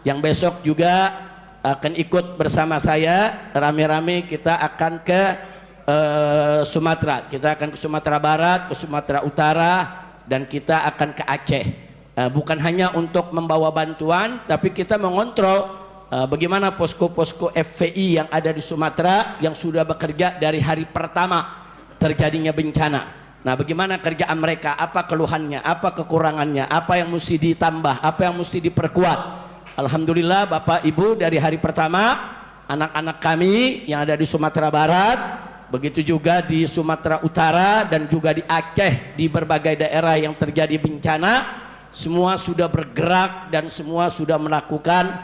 yang besok juga akan ikut bersama saya rame-rame. Kita akan ke Sumatera, kita akan ke Sumatera Barat, ke Sumatera Utara, dan kita akan ke Aceh. Bukan hanya untuk membawa bantuan, tapi kita mengontrol bagaimana posko-posko FPI yang ada di Sumatera yang sudah bekerja dari hari pertama terjadinya bencana. Nah, bagaimana kerjaan mereka, apa keluhannya, apa kekurangannya, apa yang mesti ditambah, apa yang mesti diperkuat. Alhamdulillah Bapak Ibu, dari hari pertama anak-anak kami yang ada di Sumatera Barat, begitu juga di Sumatera Utara dan juga di Aceh, di berbagai daerah yang terjadi bencana, semua sudah bergerak dan semua sudah melakukan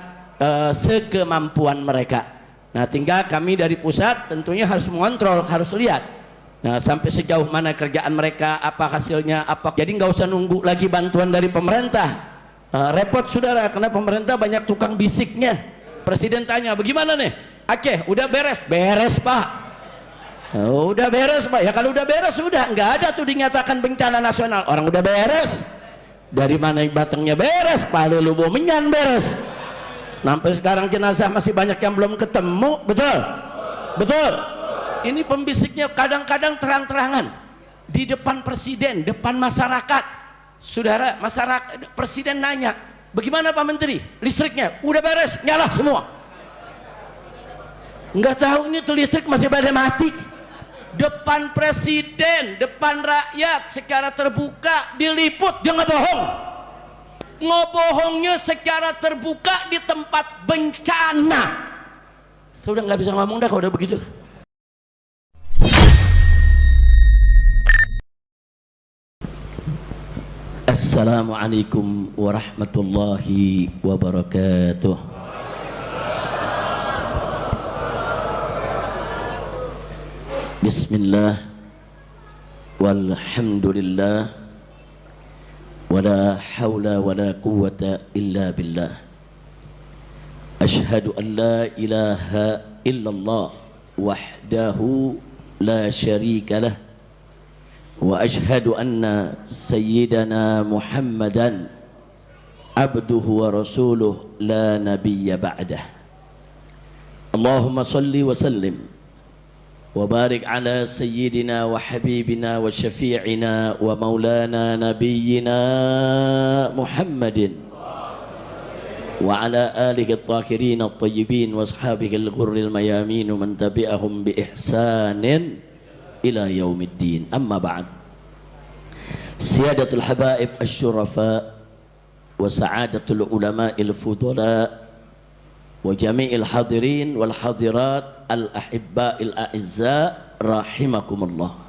sekemampuan mereka. Nah, tinggal kami dari pusat tentunya harus mengontrol, harus lihat sampai sejauh mana kerjaan mereka, apa hasilnya, apa. Jadi nggak usah nunggu lagi bantuan dari pemerintah. Repot saudara, karena pemerintah banyak tukang bisiknya. Presiden tanya, bagaimana nih Aceh, udah beres? Beres Pak. Udah beres Pak. Ya kalau udah beres sudah, nggak ada tuh dinyatakan bencana nasional. Orang udah beres. Dari mana batangnya beres? Palu Lubu Menyan beres. Sampai sekarang jenazah masih banyak yang belum ketemu. Betul? Betul? Ini pembisiknya kadang-kadang terang-terangan di depan presiden, depan masyarakat. Saudara, masyarakat, presiden nanya, bagaimana Pak Menteri? Listriknya udah beres, nyala semua. Nggak tahu ini tuh listrik masih pada mati. Depan presiden, depan rakyat secara terbuka diliput, dia ngebohong. Ngebohongnya secara terbuka di tempat bencana. Saya udah nggak bisa ngomong dah kalau udah begitu. Assalamualaikum warahmatullahi wabarakatuh. Bismillah walhamdulillah wala hawla wala quwwata illa billah. Ashhadu an la ilaha illallah wahdahu la syarika lah, wa ashhadu anna sayyidana Muhammadan abduhu wa rasuluh la nabiyya ba'dah. Allahumma salli wa sallim wa barik ala sayyidina wa habibina wa syafi'ina wa maulana nabiyyina Muhammadin wa ala alihi at-tahirin at-tayyibin wa ashabihi al-ghurril mayamin wa man tabi'ahum bi ihsanin ila yaumiddin. Amma ba'd. Siyadatul habaib asy-syurafa wa sa'adatul ulama'il fudala wa jami'il hadirin wal hadirat al ahibba'il a'izza rahimakumullah.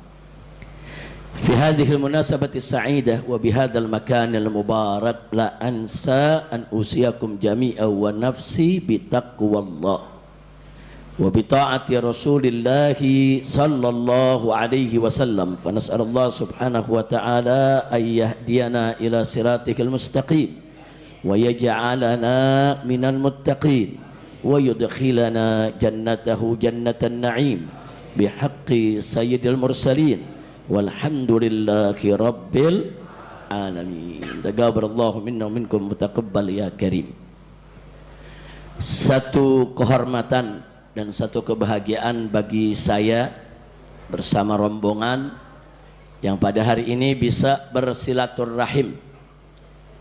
Fi hadhihi al munasabati as-sa'idah wa bi hadzal makan al mubarak la ansa an usiyakum jami'an wa nafsi bi taqwallah wa bi ta'ati Rasulillah sallallahu alaihi wasallam. Fa nas'alullah subhanahu wa ta'ala ay yahdiyana ila siratikal mustaqim wa yaj'alana minal muttaqin wa yudkhilana jannatahu jannatan na'im bihaqqi sayyidil mursalin walhamdulillahi rabbil alamin. Taqabbalallahu minna wa minkum mutaqabbal ya karim. Satu kehormatan dan satu kebahagiaan bagi saya bersama rombongan yang pada hari ini bisa bersilaturahim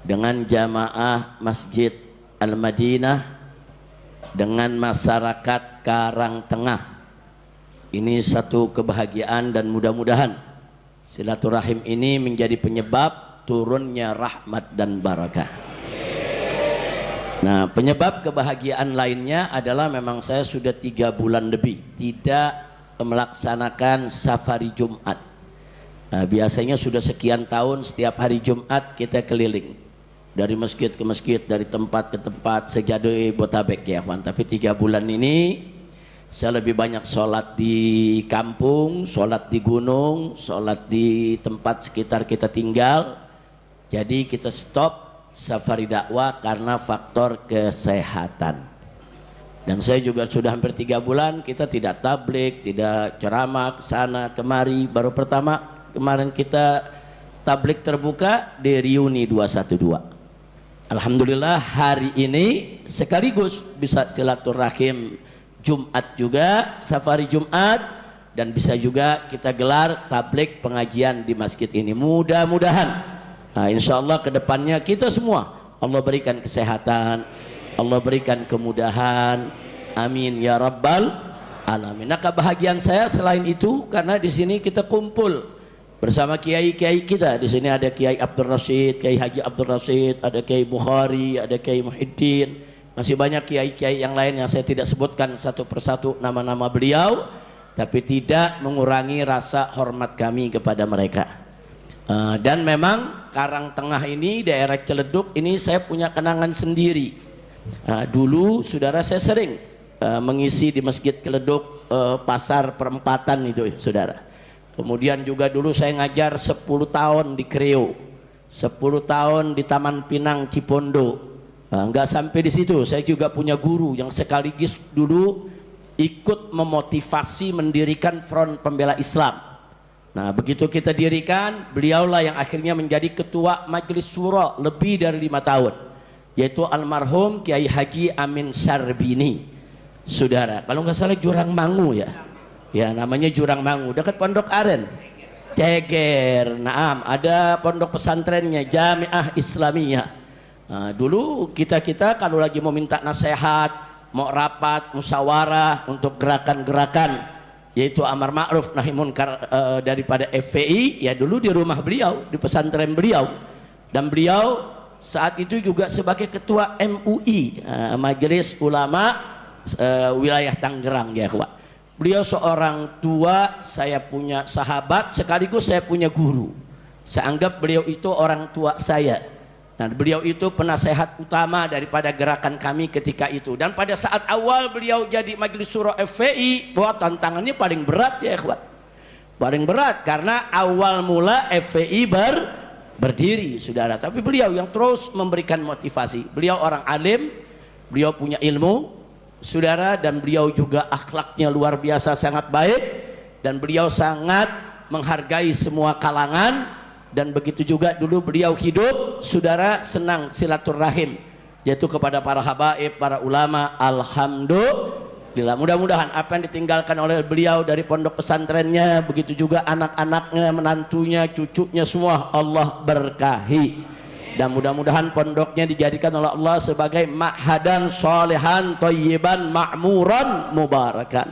dengan jamaah Masjid Al-Madinah, dengan masyarakat Karangtengah. Ini satu kebahagiaan dan mudah-mudahan silaturahim ini menjadi penyebab turunnya rahmat dan barakah. Nah, penyebab kebahagiaan lainnya adalah memang saya sudah 3 bulan lebih tidak melaksanakan safari Jumat. Nah, biasanya sudah sekian tahun setiap hari Jumat kita keliling dari masjid ke masjid, dari tempat ke tempat Sejadotabetabek ya kawan. Tapi 3 bulan ini saya lebih banyak sholat di kampung, sholat di gunung, sholat di tempat sekitar kita tinggal. Jadi kita stop safari dakwah karena faktor kesehatan. Dan saya juga sudah hampir 3 bulan kita tidak tablik, tidak ceramah kesana kemari. Baru pertama kemarin kita tablik terbuka di Reuni 212. Alhamdulillah hari ini sekaligus bisa silaturahim Jumat juga, safari Jumat, dan bisa juga kita gelar tablik pengajian di masjid ini. Mudah-mudahan insya Allah kedepannya kita semua Allah berikan kesehatan, Allah berikan kemudahan, amin ya rabbal alamin. Nah, kebahagiaan saya selain itu karena di sini kita kumpul bersama kiai-kiai kita. Di sini ada Kiai Abdul Rashid, Kiai Haji Abdul Rashid, ada Kiai Bukhari, ada Kiai Muhyiddin, masih banyak kiai-kiai yang lain yang saya tidak sebutkan satu persatu nama-nama beliau, tapi tidak mengurangi rasa hormat kami kepada mereka. Dan memang Karangtengah ini, daerah Ciledug ini saya punya kenangan sendiri. Dulu saudara saya sering mengisi di Masjid Ciledug, pasar perempatan itu saudara. Kemudian juga dulu saya ngajar 10 tahun di Kreo, 10 tahun di Taman Pinang Cipondo. Enggak sampai di situ, saya juga punya guru yang sekaligus dulu ikut memotivasi mendirikan Front Pembela Islam. Nah, begitu kita dirikan, beliaulah yang akhirnya menjadi ketua Majelis Syuro lebih dari 5 tahun, yaitu almarhum Kiai Haji Amin Syarbini. Saudara, kalau nggak salah Jurang Mangu ya namanya Jurang Mangu, dekat Pondok Aren, Ceger. Naam, ada pondok pesantrennya Jamiah Islamiyah. Dulu kita kalau lagi mau minta nasihat, mau rapat musyawarah untuk gerakan-gerakan yaitu amar ma'ruf nahi munkar daripada FPI, ya dulu di rumah beliau, di pesantren beliau. Dan beliau saat itu juga sebagai ketua MUI, Majelis Ulama wilayah Tangerang ya kawan. Beliau seorang tua, saya punya sahabat sekaligus saya punya guru. Saya anggap beliau itu orang tua saya. Dan beliau itu penasehat utama daripada gerakan kami ketika itu. Dan pada saat awal beliau jadi Majelis Syuro FPI, bahwa tantangannya paling berat ya ikhwan. Paling berat karena awal mula FPI berdiri saudara. Tapi beliau yang terus memberikan motivasi. Beliau orang alim, beliau punya ilmu saudara, dan beliau juga akhlaknya luar biasa sangat baik, dan beliau sangat menghargai semua kalangan. Dan begitu juga dulu beliau hidup saudara senang silaturahim yaitu kepada para habaib, para ulama. Alhamdulillah, mudah-mudahan apa yang ditinggalkan oleh beliau dari pondok pesantrennya, begitu juga anak-anaknya, menantunya, cucunya, semua Allah berkahi. Dan mudah-mudahan pondoknya dijadikan oleh Allah sebagai ma'hadan solehan thayyiban ma'muran mubarakan,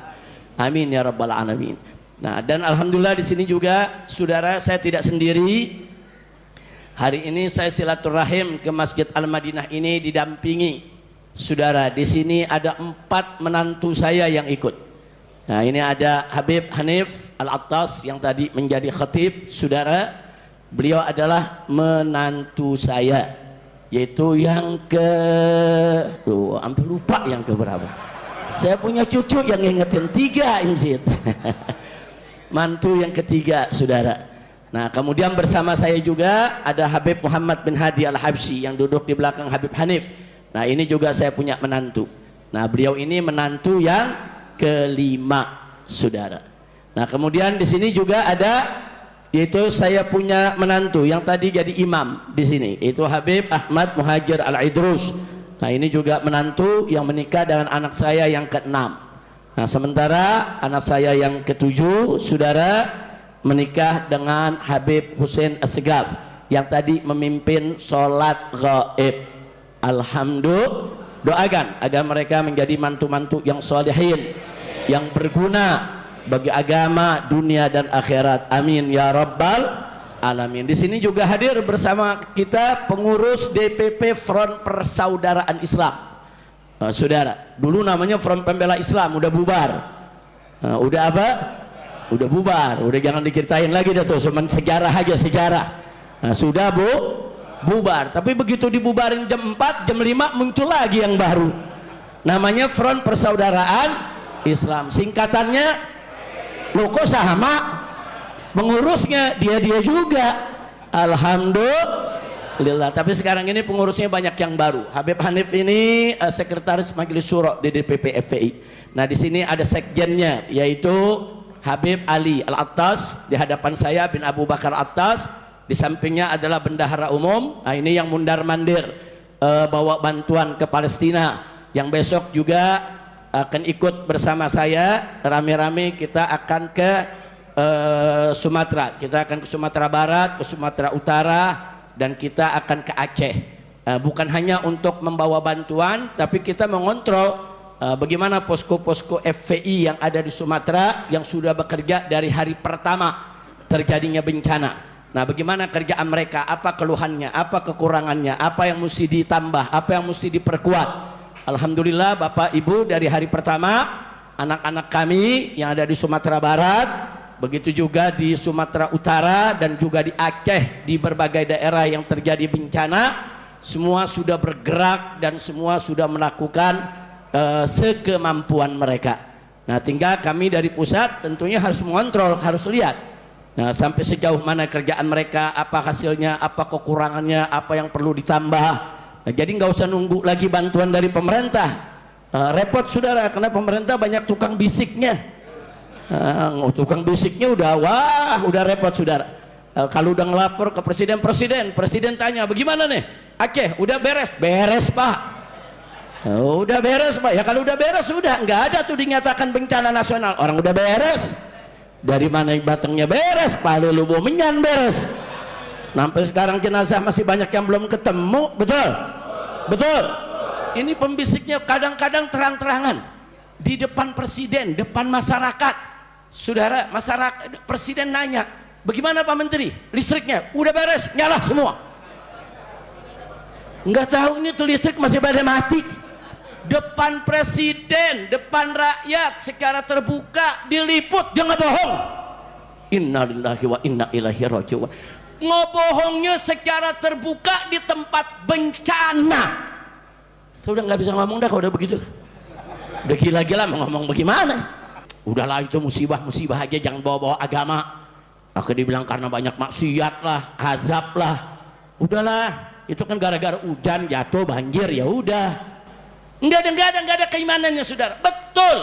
amin ya rabbal alamin. Nah, dan alhamdulillah di sini juga saudara saya tidak sendiri. Hari ini saya silaturahim ke Masjid Al-Madinah ini didampingi saudara. Di sini ada 4 menantu saya yang ikut. Nah, ini ada Habib Hanif Al-Attas yang tadi menjadi khatib saudara. Beliau adalah menantu saya, yaitu yang hampir lupa yang keberapa. Saya punya cucu yang ngingetin 3 injit. Mantu yang ketiga saudara. Nah, kemudian bersama saya juga ada Habib Muhammad bin Hadi Al-Habsyi yang duduk di belakang Habib Hanif. Nah, ini juga saya punya menantu. Nah, beliau ini menantu yang kelima saudara. Nah, kemudian di sini juga ada, yaitu saya punya menantu yang tadi jadi imam di sini, itu Habib Ahmad Muhajir Al-Idrus. Nah, ini juga menantu yang menikah dengan anak saya yang ke-6. Nah, sementara anak saya yang ke-7 saudara menikah dengan Habib Hussein As-Segaf yang tadi memimpin sholat gaib. Alhamdulillah, doakan agar mereka menjadi mantu-mantu yang solehin, yang berguna bagi agama, dunia dan akhirat, amin ya rabbal alamin. Di sini juga hadir bersama kita pengurus DPP Front Persaudaraan Islam. Saudara, dulu namanya Front Pembela Islam, udah bubar. Udah apa? Udah bubar, udah jangan diceritain lagi dah tuh, cuman sejarah aja, sejarah. Sudah bubar. Tapi begitu dibubarin jam 4, jam 5 muncul lagi yang baru. Namanya Front Persaudaraan Islam. Singkatannya loh kok sama, pengurusnya dia juga. Alhamdulillah. Tapi sekarang ini pengurusnya banyak yang baru. Habib Hanif ini sekretaris Majelis Syuro di DPP FPI. Nah, di sini ada sekjennya yaitu Habib Ali Al-Attas, di hadapan saya bin Abu Bakar Attas, di sampingnya adalah bendahara umum. Nah, ini yang mundar mandir bawa bantuan ke Palestina, yang besok juga akan ikut bersama saya rame-rame. Kita akan ke Sumatera, kita akan ke Sumatera Barat, ke Sumatera Utara, dan kita akan ke Aceh. Bukan hanya untuk membawa bantuan, tapi kita mengontrol bagaimana posko-posko FPI yang ada di Sumatera yang sudah bekerja dari hari pertama terjadinya bencana. Nah, bagaimana kerjaan mereka, apa keluhannya, apa kekurangannya, apa yang mesti ditambah, apa yang mesti diperkuat. Alhamdulillah Bapak Ibu, dari hari pertama anak-anak kami yang ada di Sumatera Barat, begitu juga di Sumatera Utara dan juga di Aceh, di berbagai daerah yang terjadi bencana, semua sudah bergerak dan semua sudah melakukan sekemampuan mereka. Nah, tinggal kami dari pusat tentunya harus mengontrol, harus lihat. Nah, sampai sejauh mana kerjaan mereka, apa hasilnya, apa kekurangannya, apa yang perlu ditambah. Nah, jadi nggak usah nunggu lagi bantuan dari pemerintah. Repot saudara, karena pemerintah banyak tukang bisiknya. Tukang bisiknya udah repot saudara. Kalau udah ngelapor ke presiden tanya bagaimana nih Aceh, udah beres pak. Udah beres pak. Ya kalau udah beres sudah, nggak ada tuh dinyatakan bencana nasional. Orang udah beres. Dari mana batangnya beres, Palu Lubu Menyan beres. Sampai sekarang jenazah masih banyak yang belum ketemu, betul? Betul. Ini pembisiknya kadang-kadang terang-terangan di depan presiden, depan masyarakat. Saudara, masyarakat, presiden nanya, bagaimana Pak Menteri? Listriknya udah beres, nyala semua. Nggak tahu ini tuh listrik masih pada mati. Depan presiden, depan rakyat secara terbuka diliput, dia nggak bohong. Innalillahi wa inna ilaihi raji'un. Ngebohongnya secara terbuka di tempat bencana. Saya udah nggak bisa ngomong dah kalau udah begitu. Udah gila-gila mau ngomong bagaimana? Udahlah, itu musibah aja, jangan bawa-bawa agama. Aku dibilang karena banyak maksiat lah, azab lah. Udahlah, itu kan gara-gara hujan jatuh banjir, ya udah. Enggak ada keimanannya saudara. Betul,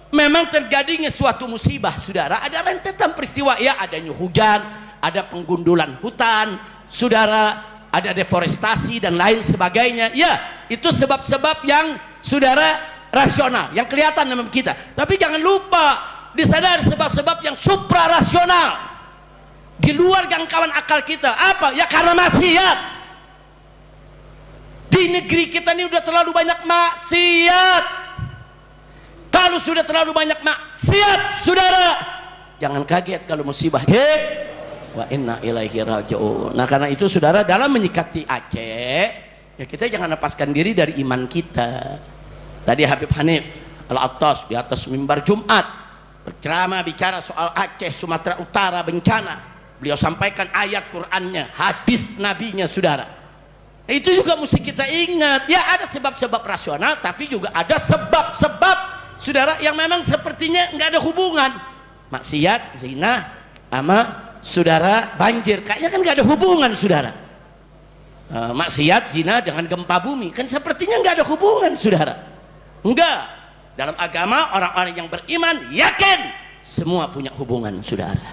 memang terjadinya suatu musibah saudara, ada rentetan peristiwa, ya adanya hujan, ada penggundulan hutan saudara, ada deforestasi dan lain sebagainya. Ya, itu sebab-sebab yang saudara rasional, yang kelihatan dalam kita. Tapi jangan lupa di sana ada sebab-sebab yang suprarasional, di luar jangkauan akal kita. Apa? Ya karena maksiat. Di negeri kita ini udah terlalu banyak maksiat. Kalau sudah terlalu banyak maksiat saudara, jangan kaget kalau musibah. Wa inna ilaihi raji'un. Nah, karena itu saudara, dalam menyikapi Aceh, ya kita jangan lepaskan diri dari iman kita. Tadi Habib Hanif Al-Attas di atas mimbar Jumat berceramah bicara soal Aceh, Sumatera Utara bencana. Beliau sampaikan ayat Qur'annya, hadis nabinya saudara. Itu juga mesti kita ingat. Ya ada sebab-sebab rasional, tapi juga ada sebab-sebab saudara yang memang sepertinya nggak ada hubungan. Maksiat, zina, sama saudara banjir, kayaknya kan nggak ada hubungan saudara. Maksiat, zina dengan gempa bumi kan sepertinya nggak ada hubungan saudara. Enggak. Dalam agama orang-orang yang beriman yakin semua punya hubungan saudara.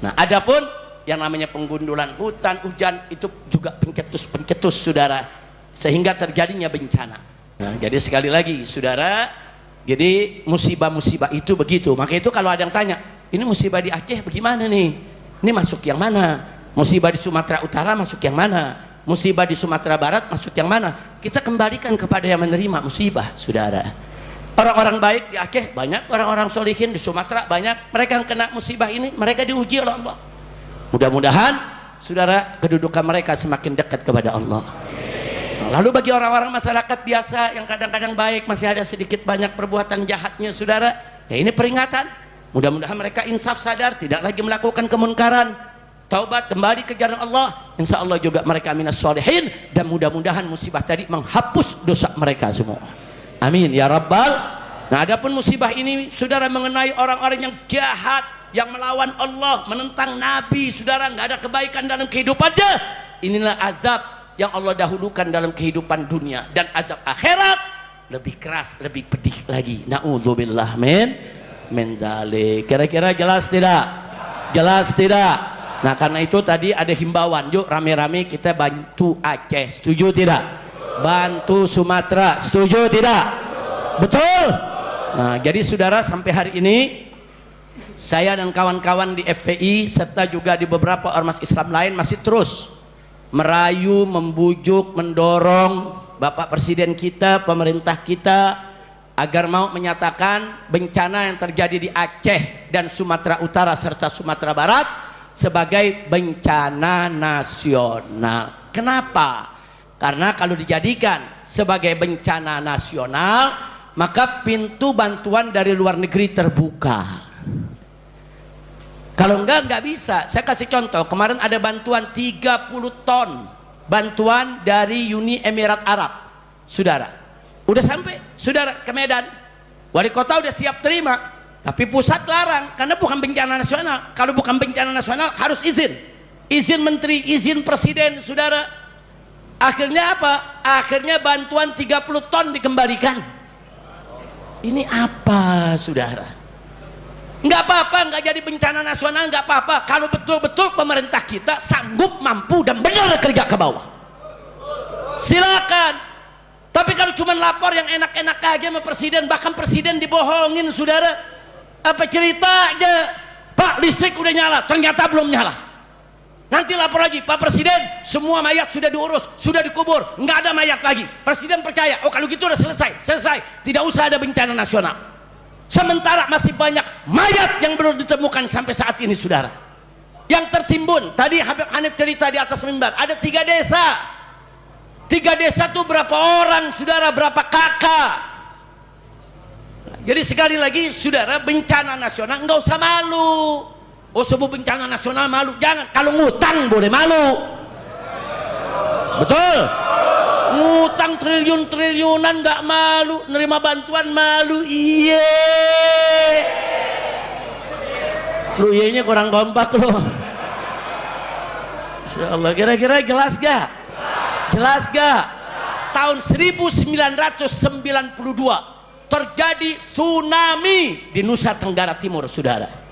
Nah, adapun yang namanya penggundulan hutan, hujan, itu juga pencetus saudara, sehingga terjadinya bencana. Nah, jadi sekali lagi saudara, jadi musibah-musibah itu begitu. Maka itu kalau ada yang tanya, ini musibah di Aceh bagaimana nih? Ini masuk yang mana? Musibah di Sumatera Utara masuk yang mana? Musibah di Sumatera Barat masuk yang mana? Kita kembalikan kepada yang menerima musibah saudara. Orang-orang baik di Aceh banyak, orang-orang solihin di Sumatera banyak. Mereka yang kena musibah ini, mereka diuji oleh Allah. Mudah-mudahan saudara kedudukan mereka semakin dekat kepada Allah. Lalu bagi orang-orang masyarakat biasa yang kadang-kadang baik, masih ada sedikit banyak perbuatan jahatnya saudara, ya ini peringatan. Mudah-mudahan mereka insaf, sadar, tidak lagi melakukan kemunkaran, taubat, kembali ke jalan Allah. Insya Allah juga mereka minas sholihin, dan mudah-mudahan musibah tadi menghapus dosa mereka semua. Amin ya rabbal. Nah, adapun musibah ini saudara mengenai orang-orang yang jahat, yang melawan Allah, menentang Nabi, saudara, nggak ada kebaikan dalam kehidupannya. Inilah azab yang Allah dahulukan dalam kehidupan dunia, dan azab akhirat lebih keras, lebih pedih lagi. Na'udzubillah min dzalik. Kira-kira jelas tidak? Jelas tidak? Nah, karena itu tadi ada himbauan, yuk rame-rame kita bantu Aceh. Setuju tidak? bantu Sumatera. Setuju tidak? Betul. Nah, jadi saudara, sampai hari ini saya dan kawan-kawan di FPI serta juga di beberapa ormas Islam lain masih terus merayu, membujuk, mendorong Bapak Presiden kita, pemerintah kita agar mau menyatakan bencana yang terjadi di Aceh dan Sumatera Utara serta Sumatera Barat sebagai bencana nasional. Kenapa? Karena kalau dijadikan sebagai bencana nasional, maka pintu bantuan dari luar negeri terbuka. Kalau enggak bisa. Saya kasih contoh, kemarin ada bantuan 30 ton bantuan dari Uni Emirat Arab, saudara. Udah sampai, saudara, ke Medan. Wali kota udah siap terima, tapi pusat larang karena bukan bencana nasional. Kalau bukan bencana nasional harus izin menteri, izin presiden, saudara. Akhirnya apa? Akhirnya bantuan 30 ton dikembalikan. Ini apa, saudara? Nggak apa-apa, nggak jadi bencana nasional, nggak apa-apa kalau betul-betul pemerintah kita sanggup, mampu, dan benar kerja ke bawah. Silakan. Tapi kalau cuma lapor yang enak-enak aja sama presiden, bahkan presiden dibohongin, saudara. Apa cerita aja, Pak, listrik udah nyala, ternyata belum nyala. Nanti lapor lagi, Pak Presiden, semua mayat sudah diurus, sudah dikubur, nggak ada mayat lagi. Presiden percaya, oh kalau gitu udah selesai, tidak usah ada bencana nasional. Sementara masih banyak mayat yang belum ditemukan sampai saat ini, saudara. Yang tertimbun, tadi Habib Hanif cerita di atas mimbar, ada 3 desa. 3 desa tuh berapa orang, saudara, berapa kakak. Jadi sekali lagi, saudara, bencana nasional nggak usah malu. Oh, sebut bencana nasional malu, jangan. Kalau ngutang boleh malu, betul. Ngutang triliun-triliunan nggak malu, nerima bantuan malu. Iye, lu iyenya kurang kompak lu. Insyaallah, kira-kira jelas gak? Jelas gak? Tahun 1992 terjadi tsunami di Nusa Tenggara Timur, saudara.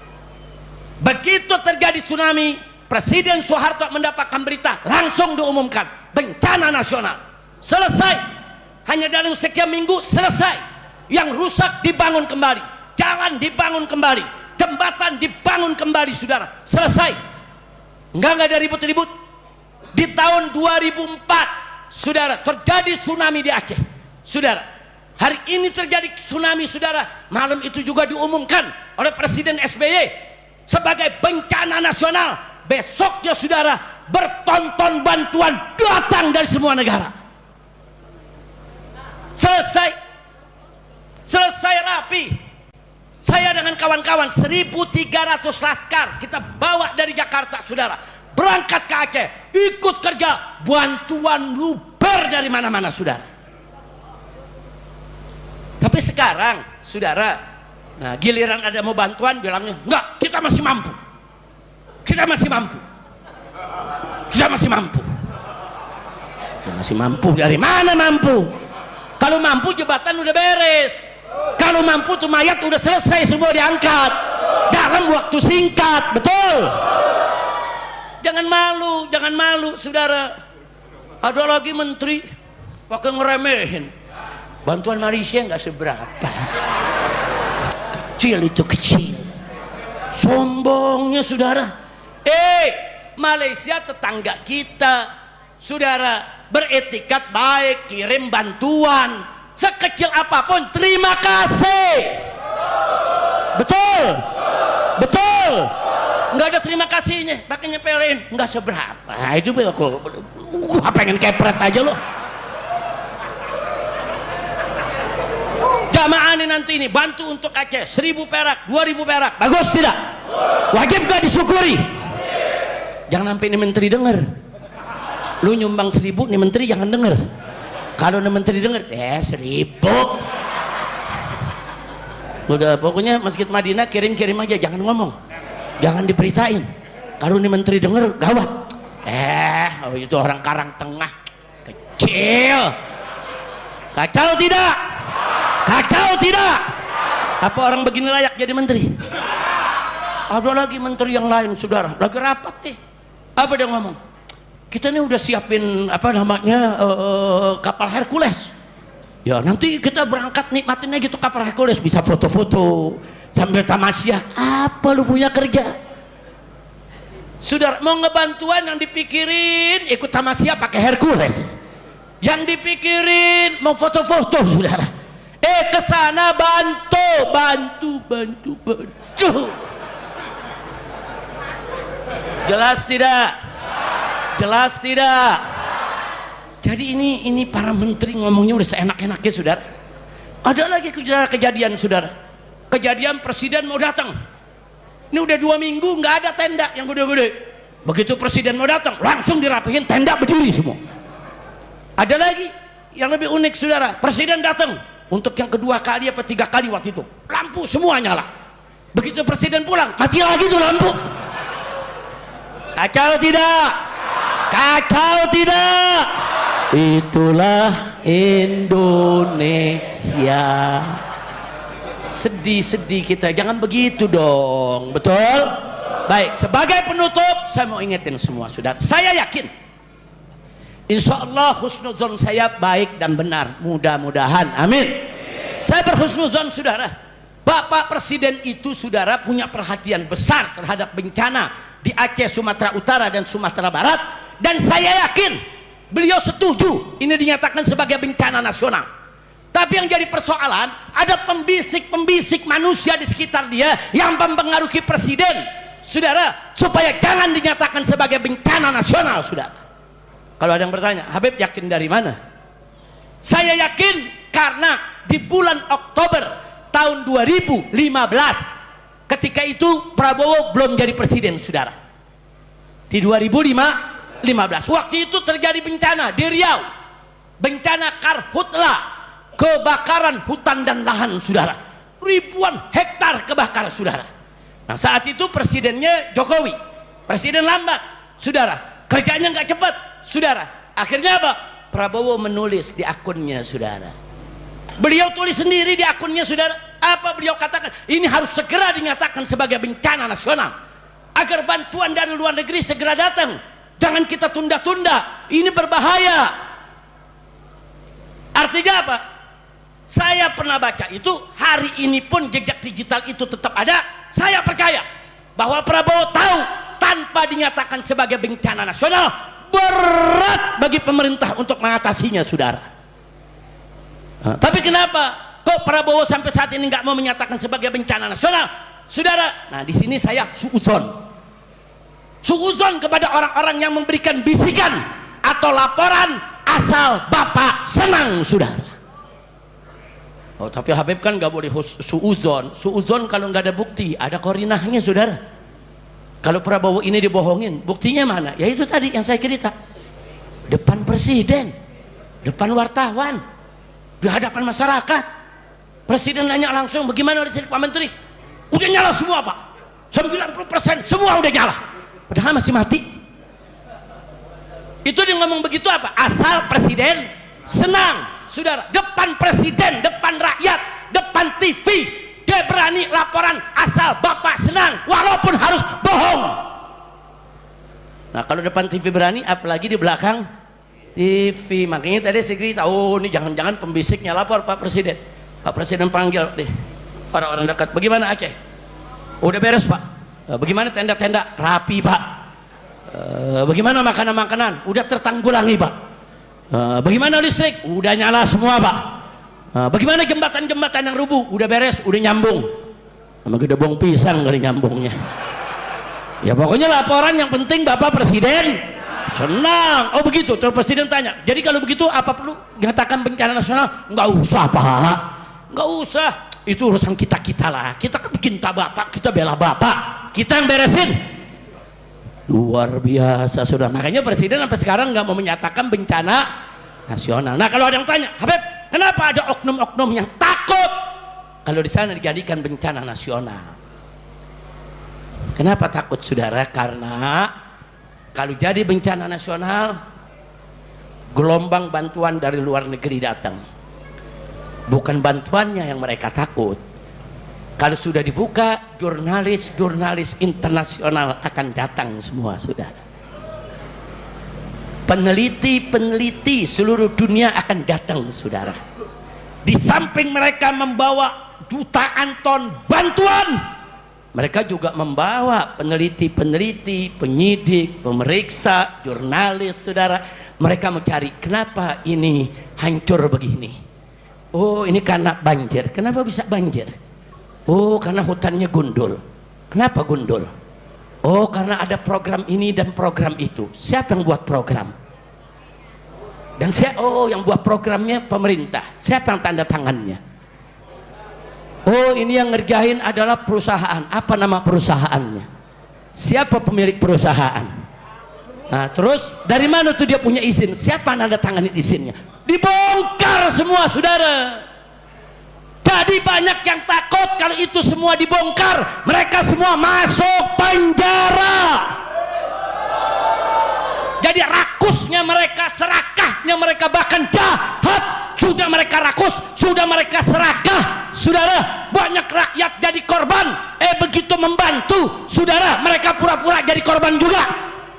Begitu terjadi tsunami, Presiden Soeharto mendapatkan berita, langsung diumumkan bencana nasional. Selesai, hanya dalam sekian minggu selesai. Yang rusak dibangun kembali, jalan dibangun kembali, jembatan dibangun kembali, saudara. Selesai. Enggak ada ribut-ribut. Di tahun 2004, saudara, terjadi tsunami di Aceh, saudara. Hari ini terjadi tsunami, saudara. Malam itu juga diumumkan oleh Presiden SBY sebagai bencana nasional. Besoknya, saudara, bertonton bantuan datang dari semua negara. Selesai rapi. Saya dengan kawan-kawan 1.300 laskar kita bawa dari Jakarta, saudara, berangkat ke Aceh, ikut kerja. Bantuan luber dari mana-mana, saudara. Tapi sekarang, saudara, nah, giliran ada mau bantuan, bilangnya enggak, kita masih mampu. Kita masih mampu. Kita masih mampu. Kita masih mampu. Dari mana mampu? Kalau mampu jembatan udah beres. Kalau mampu tuh mayat udah selesai semua diangkat dalam waktu singkat, betul. Jangan malu, saudara. Ada lagi menteri pakai ngeremehin. Bantuan Malaysia nggak seberapa. Kecil. Sombongnya, saudara. Malaysia tetangga kita, saudara, beretikat baik, kirim bantuan sekecil apapun, terima kasih. Betul. Nggak ada terima kasihnya, pakai nyepelin, nggak seberapa. Itu aku pengen kepret aja loh. Jamaah ini nanti ini bantu untuk Aceh 1.000 perak, 2.000 perak, bagus tidak? Wajib gak disyukuri? Jangan sampai ini menteri denger. Lu nyumbang 1.000, nih menteri jangan denger. Kalau nih menteri denger, 1.000. Udah, pokoknya Masjid Madinah kirim aja, jangan ngomong, jangan diberitain. Kalau nih menteri denger, gawat. Itu orang Karang Tengah, kecil. Kacau tidak? Kacau tidak? Apa orang begini layak jadi menteri? Ada lagi menteri yang lain, saudara, lagi rapat nih. Apa dia ngomong? kita ini udah siapin apa namanya kapal Hercules. Ya nanti kita berangkat nikmatinnya gitu kapal Hercules, bisa foto-foto sambil tamasya. Apa lu punya kerja? Saudara mau ngebantuan yang dipikirin ikut tamasya pakai Hercules. Yang dipikirin mau foto-foto saudara. Kesana bantu. Jelas tidak? Jelas tidak? Jadi ini para menteri ngomongnya udah seenak-enaknya saudara. Ada lagi kejadian saudara. Kejadian presiden mau datang. Ini udah 2 minggu nggak ada tenda yang gede-gede. Begitu presiden mau datang langsung dirapihin tenda berdiri semua. Ada lagi yang lebih unik saudara. Presiden datang untuk yang kedua kali apa 3 kali waktu itu. Lampu semua nyala. Begitu presiden pulang mati lagi tuh lampu. Kacau tidak? Kacau tidak? Itulah Indonesia. Sedih kita, jangan begitu dong, betul? Baik, sebagai penutup saya mau ingetin semua saudara. Saya yakin insya Allah husnuzon saya baik dan benar, mudah-mudahan, amin. Saya berhusnuzon saudara. Bapak Presiden itu saudara punya perhatian besar terhadap bencana di Aceh, Sumatera Utara dan Sumatera Barat, dan saya yakin beliau setuju ini dinyatakan sebagai bencana nasional. Tapi yang jadi persoalan, ada pembisik-pembisik manusia di sekitar dia yang mempengaruhi presiden saudara supaya jangan dinyatakan sebagai bencana nasional saudara. Kalau ada yang bertanya, Habib yakin dari mana? Saya yakin karena di bulan Oktober tahun 2015 ketika itu Prabowo belum jadi presiden saudara. Di 2015 waktu itu terjadi bencana di Riau, bencana karhutlah, kebakaran hutan dan lahan saudara, ribuan hektar kebakar saudara. Nah saat itu presidennya Jokowi, presiden lambat saudara, kerjanya nggak cepat saudara. Akhirnya apa? Prabowo menulis di akunnya saudara, beliau tulis sendiri di akunnya saudara. Apa beliau katakan? Ini harus segera dinyatakan sebagai bencana nasional agar bantuan dari luar negeri segera datang. Jangan kita tunda-tunda, ini berbahaya. Artinya apa? Saya pernah baca itu, hari ini pun jejak digital itu tetap ada. Saya percaya bahwa Prabowo tahu tanpa dinyatakan sebagai bencana nasional berat bagi pemerintah untuk mengatasinya saudara. Tapi kenapa kok Prabowo sampai saat ini nggak mau menyatakan sebagai bencana nasional saudara? Nah di sini saya suuzon kepada orang-orang yang memberikan bisikan atau laporan asal Bapak senang saudara. Oh tapi Habib kan nggak boleh suuzon kalau nggak ada bukti, ada korinahnya saudara. Kalau Prabowo ini dibohongin, buktinya mana? Ya itu tadi yang saya cerita, depan presiden, depan wartawan, di hadapan masyarakat. Presiden nanya langsung, bagaimana listrik Pak Menteri? Udah nyala semua Pak, 90% semua udah nyala, padahal masih mati. Itu dia ngomong begitu apa? Asal presiden senang saudara, depan presiden, depan rakyat, depan TV dia berani laporan asal Bapak senang walaupun harus bohong. Nah kalau depan TV berani, apalagi di belakang TV. Makanya tadi saya cerita, oh ini jangan-jangan pembisiknya lapor Pak Presiden. Pak Presiden panggil deh orang-orang dekat, bagaimana Aceh? Udah beres Pak. Bagaimana tenda-tenda? Rapi Pak. Bagaimana makanan-makanan? Udah tertanggulangi Pak. Bagaimana listrik? Udah nyala semua Pak. Bagaimana jembatan-jembatan yang rubuh? Udah beres, udah nyambung. Sama gedebong pisang kali nyambungnya. Ya pokoknya laporan yang penting Bapak Presiden senang. Oh begitu. Terus Presiden tanya, jadi kalau begitu apa perlu nyatakan bencana nasional? Nggak usah Pak, nggak usah. Itu urusan kita lah. Kita kan cinta Bapak, kita bela Bapak, kita yang beresin. Luar biasa sudah. Makanya Presiden sampai sekarang nggak mau menyatakan bencana nasional. Nah kalau ada yang tanya, Habib, kenapa ada oknum-oknum yang takut kalau di sana dijadikan bencana nasional? Kenapa takut saudara? Karena kalau jadi bencana nasional, gelombang bantuan dari luar negeri datang. Bukan bantuannya yang mereka takut. Kalau sudah dibuka, jurnalis-jurnalis internasional akan datang semua saudara. peneliti-peneliti seluruh dunia akan datang, saudara. Di samping mereka membawa jutaan ton bantuan, mereka juga membawa peneliti-peneliti, penyidik, pemeriksa, jurnalis, saudara. Mereka mencari kenapa ini hancur begini. Oh, ini karena banjir. Kenapa bisa banjir? Oh, karena hutannya gundul. Kenapa gundul? Oh, karena ada program ini dan program itu. Siapa yang buat program? Dan yang buat programnya pemerintah. Siapa yang tanda tangannya? Oh, ini yang ngerjain adalah perusahaan. Apa nama perusahaannya? Siapa pemilik perusahaan? Nah, terus dari mana tuh dia punya izin? Siapa yang tanda tanganin izinnya? Dibongkar semua, saudara. Jadi banyak yang takut kalau itu semua dibongkar, mereka semua masuk penjara. Jadi rakusnya mereka, serakahnya mereka, bahkan jahat sudah mereka rakus, sudah mereka serakah, saudara. Banyak rakyat jadi korban. Begitu membantu, saudara, mereka pura-pura jadi korban juga.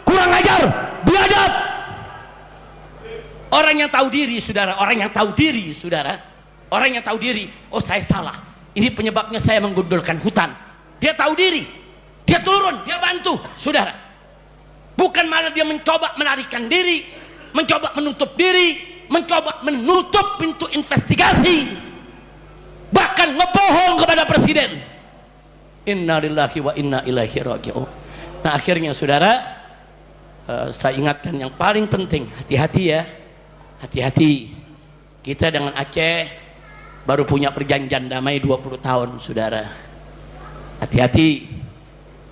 Kurang ajar, biadab. Orang yang tahu diri, saudara, orang yang tahu diri, saudara. Orang yang tahu diri, oh saya salah, ini penyebabnya saya menggundulkan hutan. Dia tahu diri, dia turun, dia bantu, saudara. Bukan malah dia mencoba melarikan diri, mencoba menutup diri, mencoba menutup pintu investigasi, bahkan ngebohong kepada presiden. Innalillahi wa inna ilaihi raji'un. Nah, akhirnya, saudara, saya ingatkan yang paling penting, hati-hati ya, hati-hati. Kita dengan Aceh baru punya perjanjian damai 20 tahun, saudara. Hati-hati,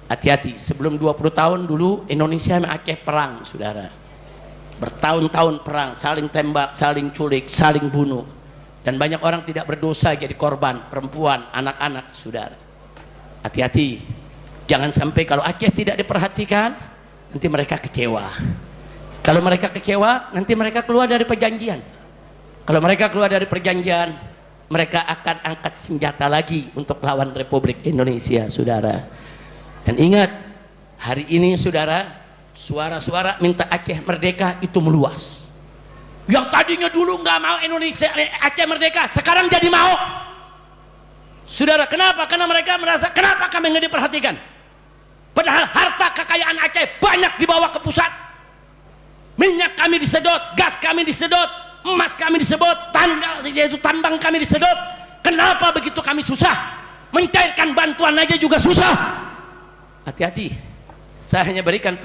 hati-hati. Sebelum 20 tahun dulu Indonesia sama Aceh perang, saudara. Bertahun-tahun perang, saling tembak, saling culik, saling bunuh. Dan banyak orang tidak berdosa jadi korban, perempuan, anak-anak, saudara. Hati-hati. Jangan sampai kalau Aceh tidak diperhatikan, nanti mereka kecewa. Kalau mereka kecewa, nanti mereka keluar dari perjanjian. Kalau mereka keluar dari perjanjian, mereka akan angkat senjata lagi untuk lawan Republik Indonesia, saudara. Dan ingat, hari ini, saudara, suara-suara minta Aceh merdeka itu meluas. Yang tadinya dulu nggak mau Aceh merdeka, sekarang jadi mau. Saudara, kenapa? Karena mereka merasa, kenapa kami nggak diperhatikan? Padahal harta kekayaan Aceh banyak dibawa ke pusat. Minyak kami disedot, gas kami disedot, emas kami disebut, yaitu tambang kami disedot. Kenapa begitu kami susah? Mencairkan bantuan aja juga susah. Hati-hati. Saya hanya berikan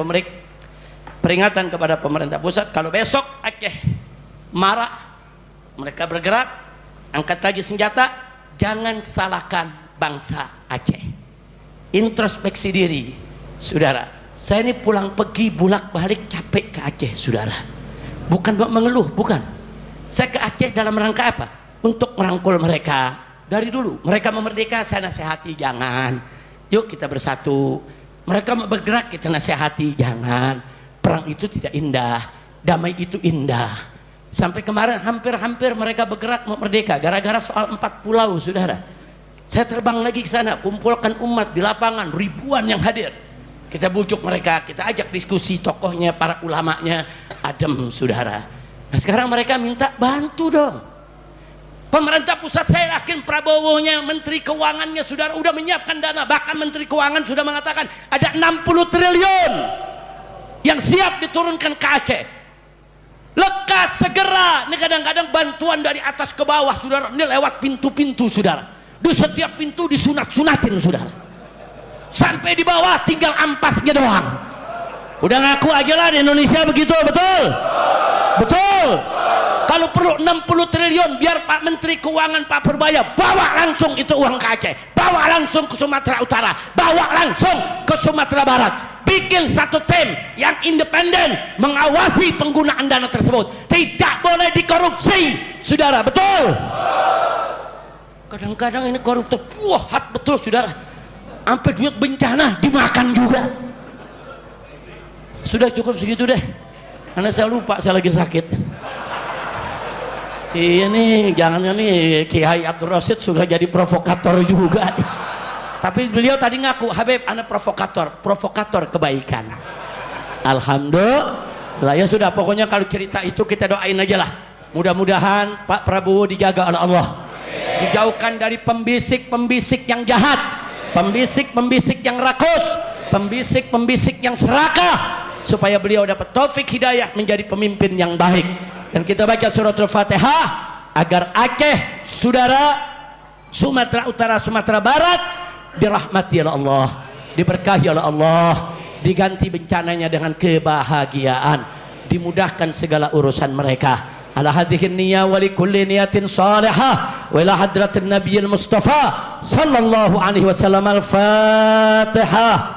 peringatan kepada pemerintah pusat, kalau besok Aceh marah, mereka bergerak, angkat lagi senjata, jangan salahkan bangsa Aceh. Introspeksi diri, saudara. Saya ini pulang pergi bolak-balik capek ke Aceh, saudara. Bukan mengeluh, bukan. Saya ke Aceh dalam rangka apa? Untuk merangkul mereka. Dari dulu mereka memerdeka, saya nasihati, jangan. Yuk kita bersatu. Mereka bergerak, kita nasihati, jangan. Perang itu tidak indah, damai itu indah. Sampai kemarin hampir-hampir mereka bergerak merdeka gara-gara soal 4 pulau, saudara. Saya terbang lagi ke sana, kumpulkan umat di lapangan, ribuan yang hadir. Kita bujuk mereka, kita ajak diskusi, tokohnya, para ulamanya, adem, saudara. Nah, sekarang mereka minta bantu dong. Pemerintah pusat, saya yakin Prabowo-nya, Menteri Keuangannya, saudara, udah menyiapkan dana. Bahkan Menteri Keuangan sudah mengatakan ada 60 triliun yang siap diturunkan ke Aceh. Lekas segera. Ini kadang-kadang bantuan dari atas ke bawah, saudara. Ini lewat pintu-pintu, saudara. Di setiap pintu disunat-sunatin, saudara. Sampai di bawah tinggal ampasnya doang. Udah ngaku aja lah di Indonesia begitu, betul? Betul. Kalau perlu 60 triliun biar Pak Menteri Keuangan Pak Purbaya bawa langsung itu uang ke Aceh, bawa langsung ke Sumatera Utara, bawa langsung ke Sumatera Barat. Bikin satu tim yang independen mengawasi penggunaan dana tersebut. Tidak boleh dikorupsi, saudara, betul? Kadang-kadang ini koruptor buat betul, saudara. Sampai duit bencana dimakan juga. Sudah cukup segitu deh, karena saya lupa saya lagi sakit. Iya nih, jangan nih Kiai Abdul Rasid sudah jadi provokator juga. Tapi beliau tadi ngaku, Habib anak provokator kebaikan. Alhamdulillah. Lah ya sudah, pokoknya kalau cerita itu kita doain aja lah. Mudah-mudahan Pak Prabowo dijaga oleh Allah, dijauhkan dari pembisik-pembisik yang jahat, pembisik-pembisik yang rakus, pembisik-pembisik yang serakah, supaya beliau dapat taufik hidayah menjadi pemimpin yang baik. Dan kita baca suratul Fatihah agar Aceh, saudara, Sumatera Utara, Sumatera Barat dirahmati oleh Allah, diberkahi oleh Allah, diganti bencananya dengan kebahagiaan, dimudahkan segala urusan mereka. Ala hadhihi niyya wa li kulli niyatin salihah wa ila hadratin nabiyil mustafa sallallahu alaihi wasallam. Al-Fatihah.